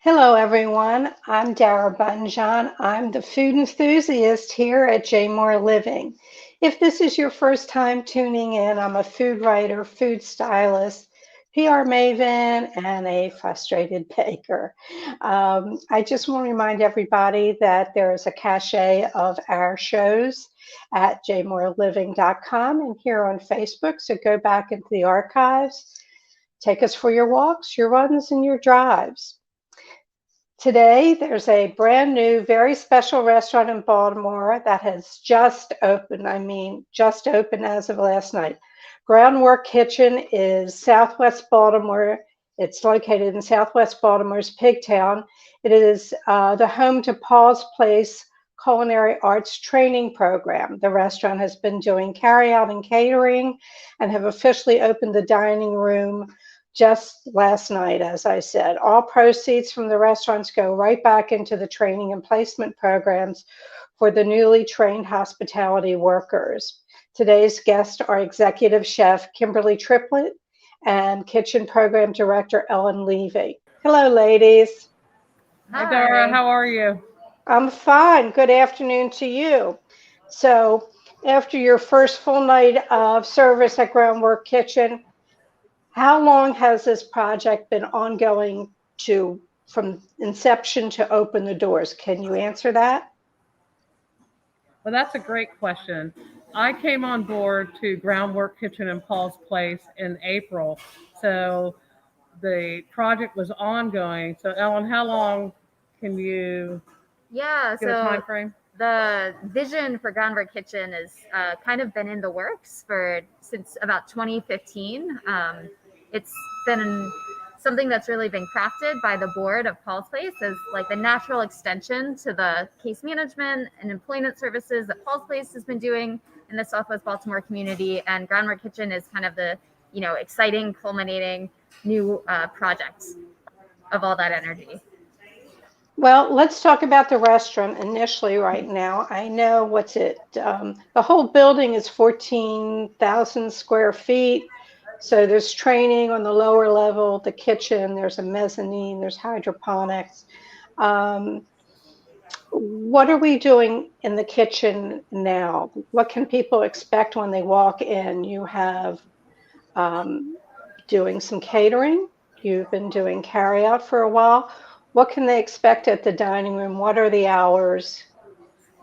Hello, everyone. I'm Dara Bunjon. I'm the food enthusiast here at J More Living. If this is your first time tuning in, I'm a food writer, food stylist, PR maven, and a frustrated baker. I just want to remind everybody that there is a cache of our shows at jmoreliving.com and here on Facebook. So go back into the archives, take us for your walks, your runs, and your drives. Today, there's a brand new, very special restaurant in Baltimore that has just opened. I mean, just opened as of last night. Groundwork Kitchen is Southwest Baltimore. It's located in Southwest Baltimore's Pigtown. It is the home to Paul's Place Culinary Arts Training Program. The restaurant has been doing carryout and catering and have officially opened the dining room just last night, as I said. All proceeds from the restaurants go right back into the training and placement programs for the newly trained hospitality workers. Today's guests are Executive Chef Kimberly Triplett and Kitchen Program Director Ellen Levy. Hello, ladies. Hi, Dara. How are you? I'm fine. Good afternoon to you. So, after your first full night of service at Groundwork Kitchen, how long has this project been ongoing from inception to open the doors? Can you answer that? Well, that's a great question. I came on board to Groundwork Kitchen and Paul's Place in April. So the project was ongoing. So, Ellen, how long can you Yeah, give a time so frame? the vision for Groundwork Kitchen is kind of been in the works since about 2015. It's been something that's really been crafted by the board of Paul's Place as like the natural extension to the case management and employment services that Paul's Place has been doing in the Southwest Baltimore community. And Groundwork Kitchen is kind of the exciting, culminating new project of all that energy. Well, let's talk about the restaurant initially right now. I know the whole building is 14,000 square feet. So there's training on the lower level, the kitchen, there's a mezzanine, there's hydroponics. Um, what are we doing in the kitchen now? What can people expect when they walk in? You have um, doing some catering. You've been doing carryout for a while. What can they expect at the dining room? What are the hours?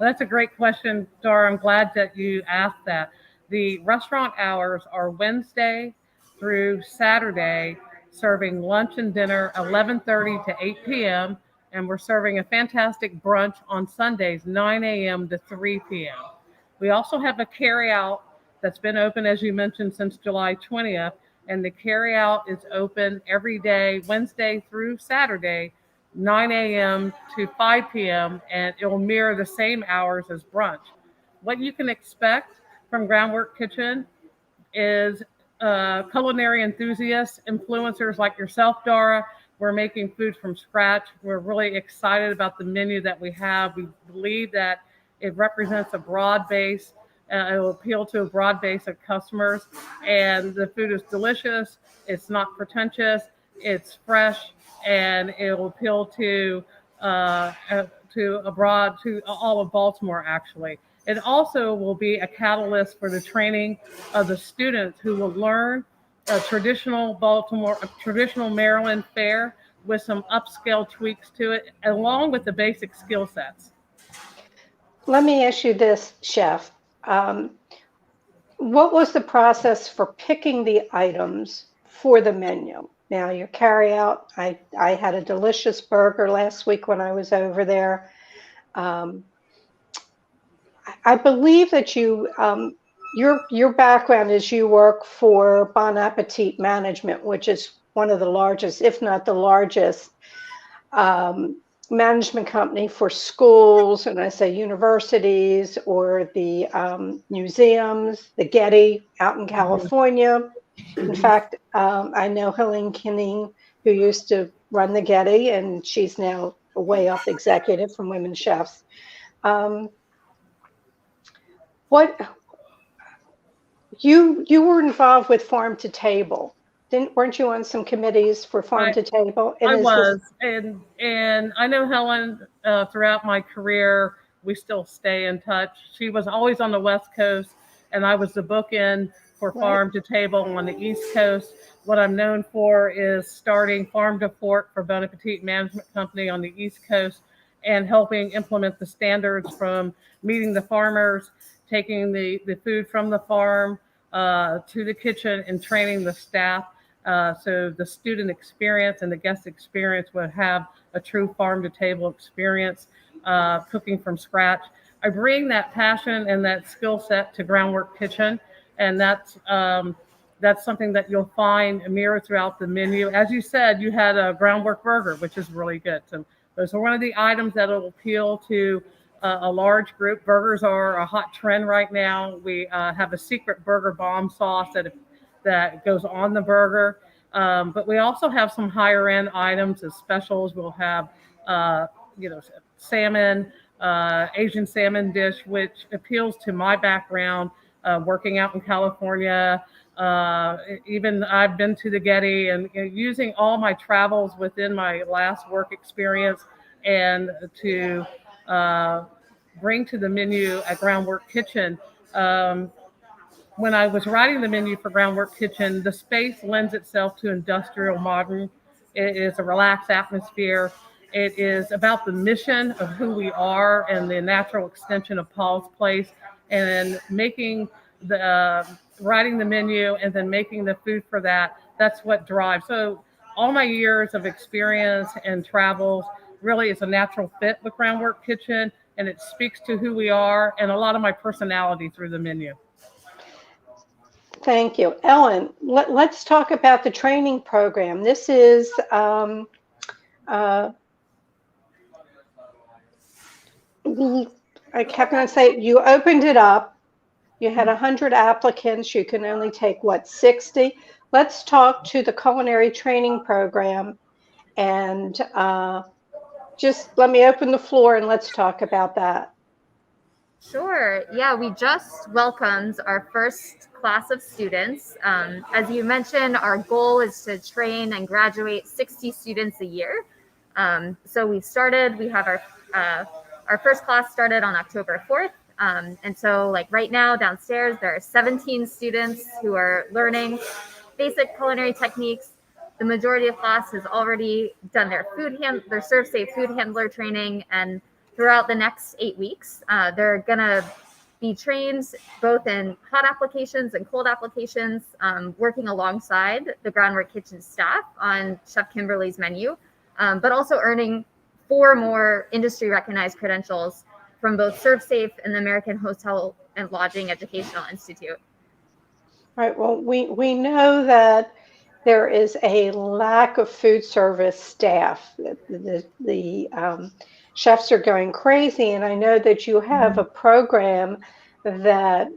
Well, that's a great question, Dara. I'm glad that you asked that. The restaurant hours are Wednesday through Saturday, serving lunch and dinner 11:30 to 8 p.m. And we're serving a fantastic brunch on Sundays, 9 a.m. to 3 p.m. We also have a carryout that's been open, as you mentioned, since July 20th. And the carryout is open every day, Wednesday through Saturday, 9 a.m. to 5 p.m., and it will mirror the same hours as brunch. What you can expect from Groundwork Kitchen is culinary enthusiasts, influencers like yourself, Dara. We're making food from scratch. We're really excited about the menu that we have. We believe that it represents a broad base. It will appeal to a broad base of customers, and the food is delicious. It's not pretentious. It's fresh, and it will appeal to all of Baltimore, actually. It also will be a catalyst for the training of the students who will learn a traditional Maryland fare with some upscale tweaks to it, along with the basic skill sets. Let me ask you this, Chef. What was the process for picking the items for the menu? Now, your carryout, I had a delicious burger last week when I was over there. Um, I believe that your background is you work for Bon Appetit Management, which is one of the largest, if not the largest, um, management company for schools, and I say universities or the museums, the Getty out in California. In fact, I know Helene Kinning, who used to run the Getty, and she's now a way up executive from Women Chefs. Um, what you were involved with Farm to Table. weren't you on some committees for farm I, to table? And I is this was, and I know Helen throughout my career. We still stay in touch. She was always on the West Coast, and I was the bookend for right? Farm to Table on the East Coast. What I'm known for is starting Farm to Fork for Bon Appetit Management Company on the East Coast, and helping implement the standards from meeting the farmers, taking the food from the farm to the kitchen, and training the staff so the student experience and the guest experience would have a true farm to table experience, cooking from scratch. I bring that passion and that skill set to Groundwork Kitchen, and that's something that you'll find mirrored throughout the menu. As you said, you had a Groundwork burger, which is really good. So those are one of the items that will appeal to a large group. Burgers are a hot trend right now. We have a secret burger bomb sauce that goes on the burger. But we also have some higher end items as specials. We'll have, you know, salmon, Asian salmon dish, which appeals to my background, working out in California. Even I've been to the Getty, and using all my travels within my last work experience and to bring to the menu at Groundwork Kitchen. When I was writing the menu for Groundwork Kitchen, the space lends itself to industrial modern. It is a relaxed atmosphere. It is about the mission of who we are and the natural extension of Paul's Place, and making the writing the menu and then making the food for that. That's what drives. So all my years of experience and travels really is a natural fit with Groundwork Kitchen, and it speaks to who we are and a lot of my personality through the menu. Thank you. Ellen, let's talk about the training program. This is, I kept on saying, you opened it up. You had 100 applicants. You can only take, what, 60? Let's talk to the culinary training program, and just let me open the floor and let's talk about that. Sure. Yeah, we just welcomed our first class of students. As you mentioned, our goal is to train and graduate 60 students a year. So we have our first class started on October 4th. And so like right now downstairs, there are 17 students who are learning basic culinary techniques. The majority of class has already done their serve safe food handler training, and throughout the next 8 weeks, they're going to be trained both in hot applications and cold applications, working alongside the Groundwork Kitchen staff on Chef Kimberly's menu, but also earning 4 more industry recognized credentials from both ServSafe and the American Hotel and Lodging Educational Institute. Right. Well, we know that there is a lack of food service staff. The chefs are going crazy, and I know that you have a program that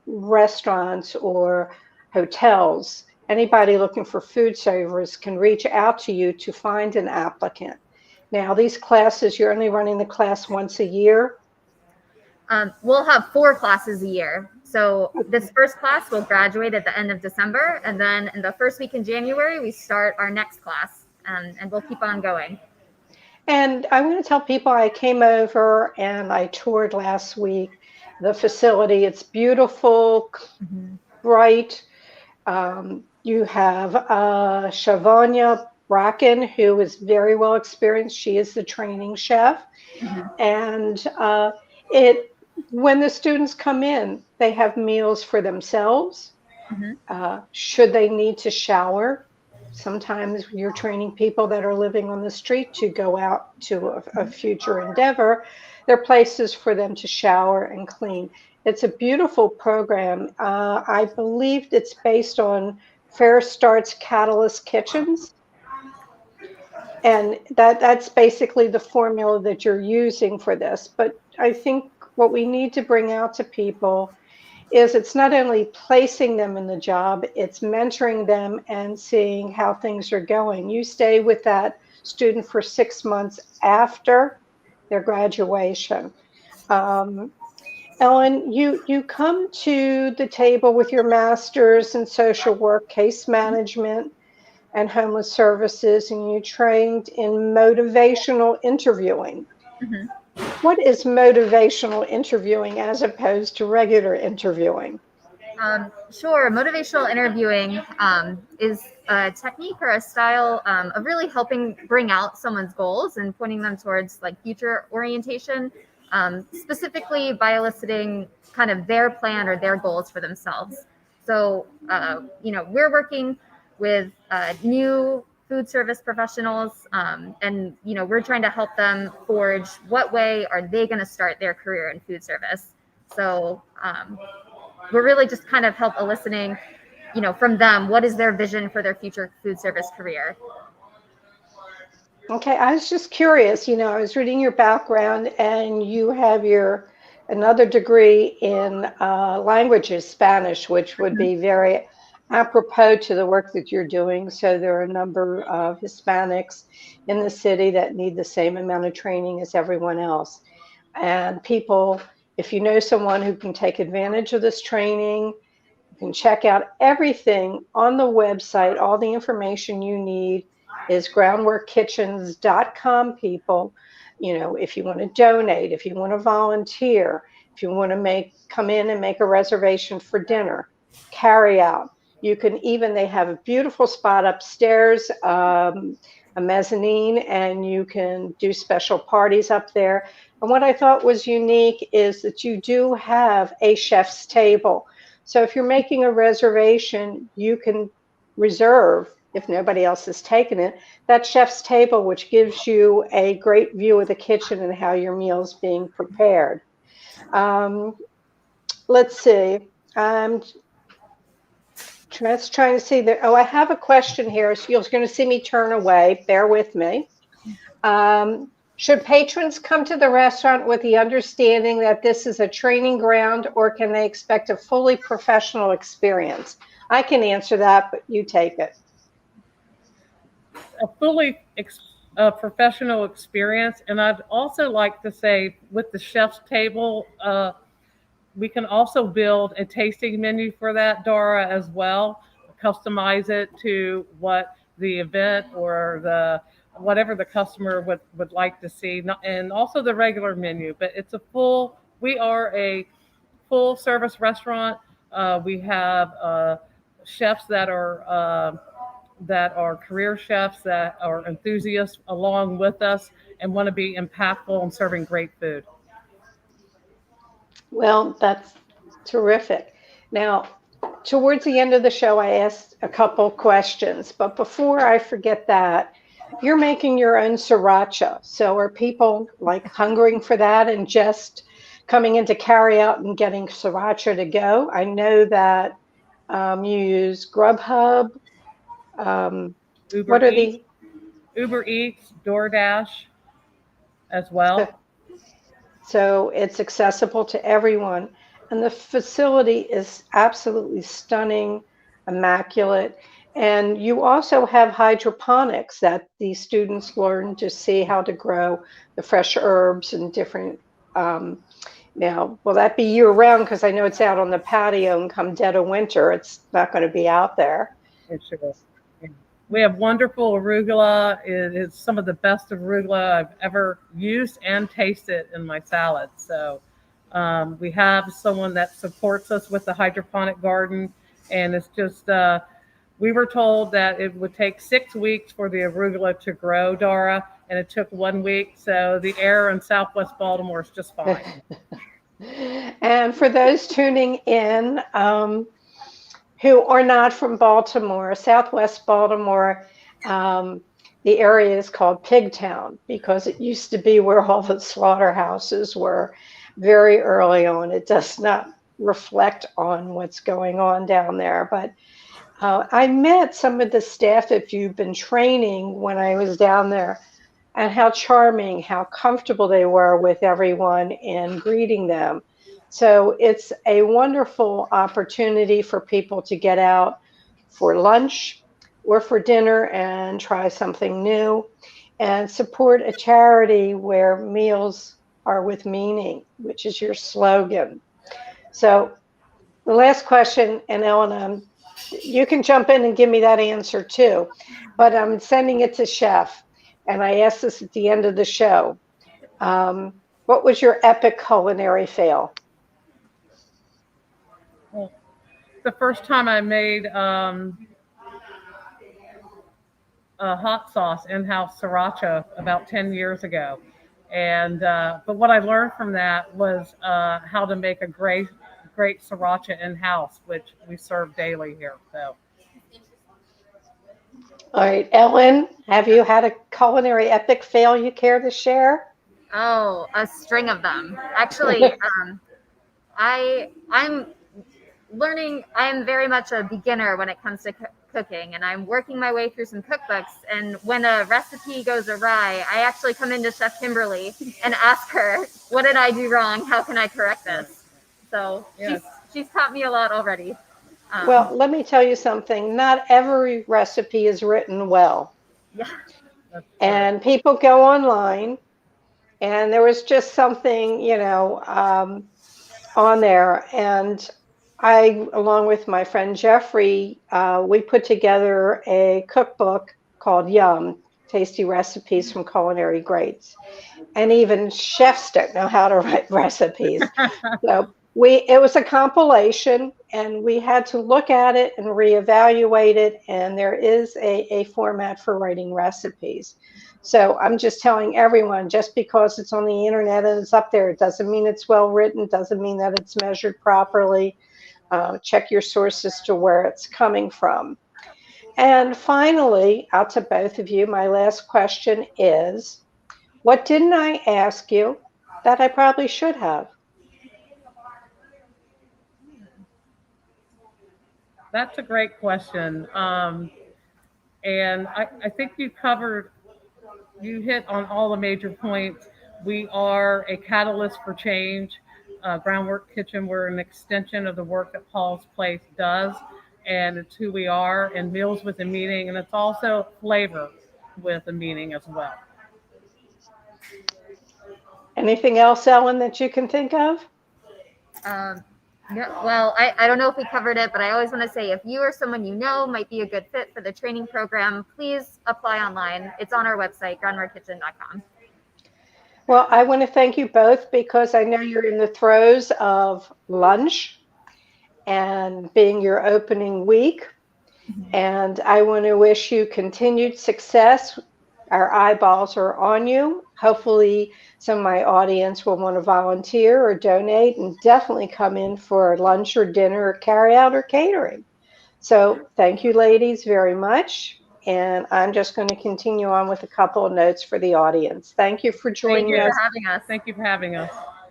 restaurants or hotels, anybody looking for food servers, can reach out to you to find an applicant. Now, these classes, you're only running the class once a year? We'll have 4 classes a year. So this first class will graduate at the end of December, and then in the first week in January, we start our next class, and we'll keep on going. And I'm going to tell people I came over and I toured last week the facility. It's beautiful, bright. You have Shavonia Bracken, who is very well experienced. She is the training chef. And when the students come in, they have meals for themselves. Should they need to shower, sometimes you're training people that are living on the street to go out to a future endeavor. There are places for them to shower and clean. It's a beautiful program. I believe it's based on Fair Start's Catalyst Kitchens. And that's basically the formula that you're using for this. But I think what we need to bring out to people is it's not only placing them in the job, it's mentoring them and seeing how things are going. You stay with that student for 6 months after their graduation. Ellen, you come to the table with your master's in social work, case management, and homeless services, and you trained in motivational interviewing. Mhm. What is motivational interviewing as opposed to regular interviewing? Sure. Motivational interviewing is a technique or a style of really helping bring out someone's goals and pointing them towards like future orientation, specifically by eliciting kind of their plan or their goals for themselves. So, we're working with new food service professionals, and we're trying to help them forge what way are they going to start their career in food service. So, we're really just kind of help eliciting, from them, what is their vision for their future food service career. Okay, I was just curious, I was reading your background and you have another degree in languages, Spanish, which would be very apropos to the work that you're doing. So there are a number of Hispanics in the city that need the same amount of training as everyone else. And people, if you know someone who can take advantage of this training, you can check out everything on the website. All the information you need is groundworkkitchens.com, people. If you want to donate, if you want to volunteer, if you want to come in and make a reservation for dinner, carry out. They have a beautiful spot upstairs, a mezzanine, and you can do special parties up there. And what I thought was unique is that you do have a chef's table. So if you're making a reservation, you can reserve, if nobody else has taken it, that chef's table, which gives you a great view of the kitchen and how your meal's being prepared. Let's see. I'm just trying to see that. Oh, I have a question here. So you're going to see me turn away. Bear with me. Should patrons come to the restaurant with the understanding that this is a training ground, or can they expect a fully professional experience? I can answer that, but you take it. A fully professional experience. And I'd also like to say with the chef's table, we can also build a tasting menu for that, Dara, as well. Customize it to what the event or whatever the customer would like to see, and also the regular menu. But we are a full service restaurant. We have chefs that are career chefs, that are enthusiasts along with us and want to be impactful and serving great food. Well, that's terrific. Now, towards the end of the show, I asked a couple questions, but before I forget that, you're making your own sriracha. So are people like hungering for that and just coming in to carry out and getting sriracha to go? I know that you use Grubhub. Uber Eats, DoorDash as well. So it's accessible to everyone. And the facility is absolutely stunning, immaculate. And you also have hydroponics that the students learn to see how to grow the fresh herbs and different. Now, will that be year round? Because I know it's out on the patio, and come dead of winter, it's not going to be out there. It sure is. We have wonderful arugula. It is some of the best arugula I've ever used and tasted in my salad. So we have someone that supports us with the hydroponic garden, and it's just we were told that it would take 6 weeks for the arugula to grow, Dara, and it took 1 week. So the air in Southwest Baltimore is just fine. And for those tuning in who are not from Baltimore, Southwest Baltimore, the area is called Pigtown because it used to be where all the slaughterhouses were very early on. It does not reflect on what's going on down there. But I met some of the staff that you've been training when I was down there, and how charming, how comfortable they were with everyone and greeting them. So it's a wonderful opportunity for people to get out for lunch or for dinner and try something new and support a charity where meals are with meaning, which is your slogan. So the last question, and Ellen, you can jump in and give me that answer too, but I'm sending it to Chef, and I asked this at the end of the show. What was your epic culinary fail? Well, the first time I made a hot sauce, in-house sriracha, about 10 years ago. And but what I learned from that was how to make a great sriracha in-house, which we serve daily here. So All right, Ellen, have you had a culinary epic fail you care to share? Oh, a string of them. Actually, I'm learning. I'm very much a beginner when it comes to cooking, and I'm working my way through some cookbooks. And when a recipe goes awry, I actually come into Chef Kimberly and ask her, "What did I do wrong? How can I correct this?" So yes. she's taught me a lot already. Well, let me tell you something. Not every recipe is written well. Yeah. And people go online, and there was just something, on there. And I, along with my friend Jeffrey, we put together a cookbook called Yum, Tasty Recipes from Culinary Greats. And even chefs don't know how to write recipes. So it was a compilation, and we had to look at it and reevaluate it. And there is a format for writing recipes. So I'm just telling everyone, just because it's on the internet and it's up there, it doesn't mean it's well written, doesn't mean that it's measured properly. Check your sources to where it's coming from. And finally, out to both of you, my last question is, what didn't I ask you that I probably should have? That's a great question. And I think you hit on all the major points. We are a catalyst for change. Groundwork Kitchen, we're an extension of the work that Paul's Place does, and it's who we are, and Meals with a Meaning, and it's also flavor with a meaning as well. Anything else, Ellen, that you can think of? Yeah, well, I don't know if we covered it, but I always want to say if you or someone you know might be a good fit for the training program, please apply online. It's on our website, groundworkkitchen.com. Well, I want to thank you both because I know you're in the throes of lunch and being your opening week. And I want to wish you continued success. Our eyeballs are on you. Hopefully, some of my audience will want to volunteer or donate, and definitely come in for lunch or dinner or carry out or catering. So thank you, ladies, very much. And I'm just going to continue on with a couple of notes for the audience. Thank you for joining us. Thank you for having us. Thank you for having us.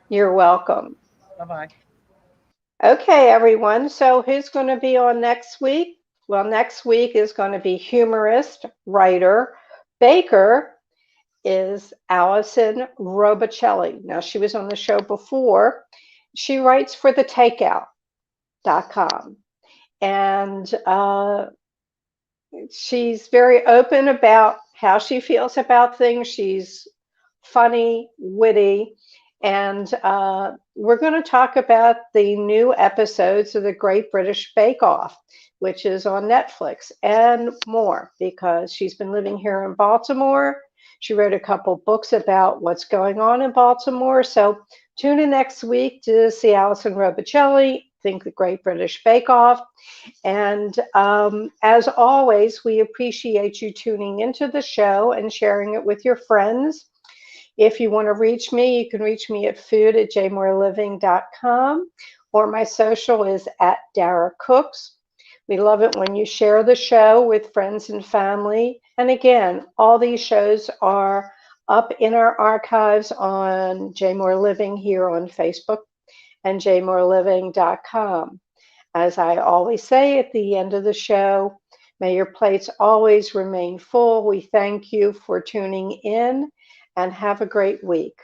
You're welcome. Bye-bye. Okay, everyone. So who's going to be on next week? Well, next week is going to be humorist, writer, baker is Allison Robicelli. Now, she was on the show before. She writes for thetakeout.com. And she's very open about how she feels about things. She's funny, witty, and we're going to talk about the new episodes of the Great British Bake Off, which is on Netflix, and more, because she's been living here in Baltimore. She wrote a couple books about what's going on in Baltimore. So tune in next week to see Allison Robicelli, think the Great British Bake Off. And as always, we appreciate you tuning into the show and sharing it with your friends. If you want to reach me, you can reach me at food@jmoreliving.com, or my social is @DaraCooks. We love it when you share the show with friends and family. And again, all these shows are up in our archives on JMore Living here on Facebook and jmoreliving.com. As I always say at the end of the show, may your plates always remain full. We thank you for tuning in, and have a great week.